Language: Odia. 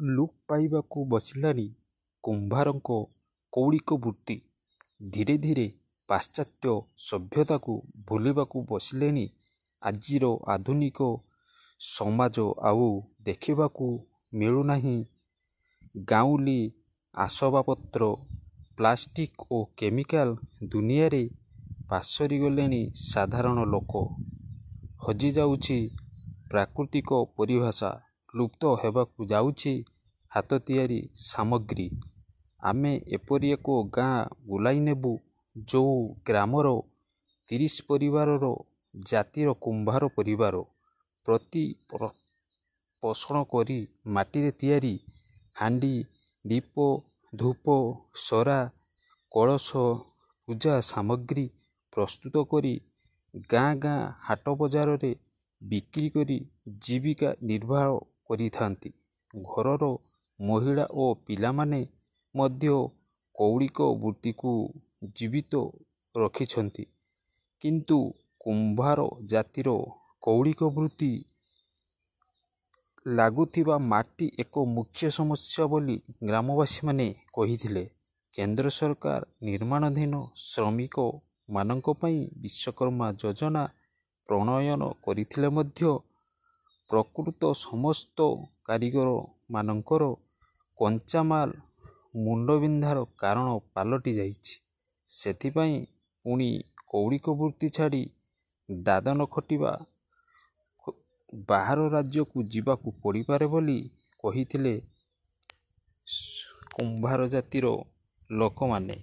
ଲୋପ ପାଇବାକୁ ବସିଲାଣି କୁମ୍ଭାରଙ୍କ କୌଳିକ ବୃତ୍ତି। ଧୀରେ ଧୀରେ ପାଶ୍ଚାତ୍ୟ ସଭ୍ୟତାକୁ ଭୁଲିବାକୁ ବସିଲେଣି। ଆଜିର ଆଧୁନିକ ସମାଜ ଆଉ ଦେଖିବାକୁ ମିଳୁନାହିଁ। ଗାଉଁଲି ଆସବାବପତ୍ର ପ୍ଲାଷ୍ଟିକ ଓ କେମିକାଲ ଦୁନିଆରେ ପାସୋରି ଗଲେଣି ସାଧାରଣ ଲୋକ। ହଜିଯାଉଛି ପ୍ରାକୃତିକ ପରିଭାଷା, ଲୁପ୍ତ ହେବାକୁ ଯାଉଛି ହାତ ତିଆରି ସାମଗ୍ରୀ। ଆମେ ଏପରି ଏକ ଗାଁ ବୁଲାଇ ନେବୁ ଯେଉଁ ଗ୍ରାମର 30 ପରିବାରର ଜାତିର କୁମ୍ଭାର ପରିବାର ପ୍ରତି ପୋଷଣ କରି ମାଟିରେ ତିଆରି ହାଣ୍ଡି, ଦୀପ, ଧୂପ, ସରା, କଳସ, ପୂଜା ସାମଗ୍ରୀ ପ୍ରସ୍ତୁତ କରି ଗାଁ ଗାଁ ହାଟ ବଜାରରେ ବିକ୍ରି କରି ଜୀବିକା ନିର୍ବାହ କରିଥାନ୍ତି। ଘରର ମହିଳା ଓ ପିଲାମାନେ ମଧ୍ୟ କୌଳିକ ବୃତ୍ତିକୁ ଜୀବିତ ରଖିଛନ୍ତି। କିନ୍ତୁ କୁମ୍ଭାର ଜାତିର କୌଳିକ ବୃତ୍ତି ଲାଗୁଥିବା ମାଟି ଏକ ମୁଖ୍ୟ ସମସ୍ୟା ବୋଲି ଗ୍ରାମବାସୀମାନେ କହିଥିଲେ। କେନ୍ଦ୍ର ସରକାର ନିର୍ମାଣାଧୀନ ଶ୍ରମିକ ମାନଙ୍କ ପାଇଁ ବିଶ୍ୱକର୍ମା ଯୋଜନା ପ୍ରଣୟନ କରିଥିଲେ ମଧ୍ୟ ପ୍ରକୃତ ସମସ୍ତ କାରିଗର ମାନଙ୍କର କଞ୍ଚାମାଲ ମୁଣ୍ଡବିନ୍ଧାର କାରଣ ପାଲଟି ଯାଇଛି। ସେଥିପାଇଁ ପୁଣି କୌଳିକ ବୃତ୍ତି ଛାଡ଼ି ଦାଦନ ଖଟିବା ବାହାର ରାଜ୍ୟକୁ ଯିବାକୁ ପଡ଼ିପାରେ ବୋଲି କହିଥିଲେ କୁମ୍ଭାର ଜାତିର ଲୋକମାନେ।